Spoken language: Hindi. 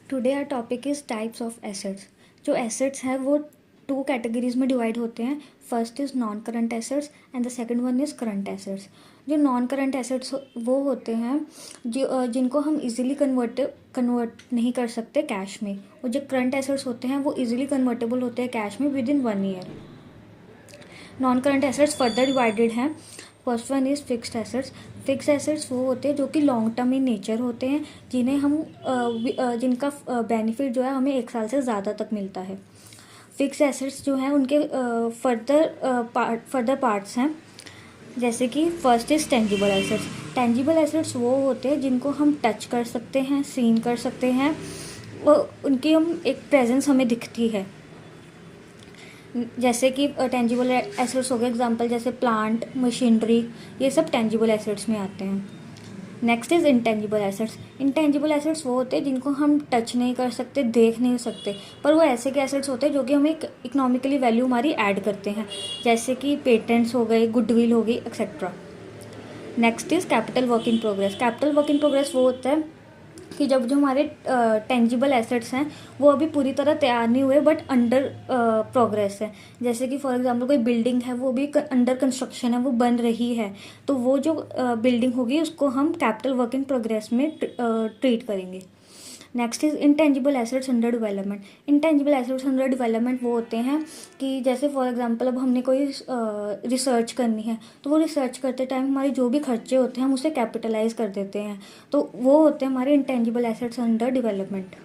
Today our topic is types of assets. जो एसेट्स हैं वो टू कैटेगरीज में डिवाइड होते हैं। First is non current assets and the second one is current assets. जो नॉन करंट एसेट्स वो होते हैं जो जिनको हम इजीली कन्वर्ट नहीं कर सकते कैश में, और जो करंट एसेट्स होते हैं वो इजीली कन्वर्टेबल होते हैं कैश में within 1 year. Non current assets further divided हैं। First one is fixed assets. Fixed assets वो होते हैं जो कि लॉन्ग टर्म इन नेचर होते हैं, जिन्हें हम जिनका बेनिफिट जो है हमें 1 साल से ज़्यादा तक मिलता है। फिक्स्ड एसेट्स जो हैं उनके फर्दर पार्ट्स हैं, जैसे कि first is tangible assets. Tangible assets वो होते हैं जिनको हम टच कर सकते हैं, सीन कर सकते हैं, वो उनकी हम एक प्रेजेंस हमें दिखती है। जैसे कि टेंजिबल एसेट्स हो गए एग्जांपल, जैसे प्लांट, मशीनरी, ये सब टेंजिबल एसेट्स में आते हैं। Next is intangible assets. Intangible assets वो होते हैं जिनको हम टच नहीं कर सकते, देख नहीं सकते, पर वो ऐसे के एसेट्स होते हैं जो कि हमें इकोनॉमिकली वैल्यू हमारी ऐड करते हैं, जैसे कि पेटेंट्स हो गए, गुडविल हो गई, etcetera. Next is capital work in progress. Capital work in progress वो होता है कि जब जो हमारे टेंजिबल एसेट्स हैं वो अभी पूरी तरह तैयार नहीं हुए बट अंडर प्रोग्रेस है। जैसे कि फॉर एग्जांपल कोई बिल्डिंग है, वो भी अंडर कंस्ट्रक्शन है, वो बन रही है, तो वो जो बिल्डिंग होगी उसको हम कैपिटल वर्क इन प्रोग्रेस में ट्रीट करेंगे। Next is intangible assets under development. Intangible assets under development वो होते हैं कि जैसे फॉर एग्जांपल अब हमने कोई रिसर्च करनी है, तो वो रिसर्च करते टाइम हमारे जो भी खर्चे होते हैं हम उसे कैपिटलाइज कर देते हैं, तो वो होते हैं हमारे इंटेंजिबल एसेट्स अंडर डेवलपमेंट।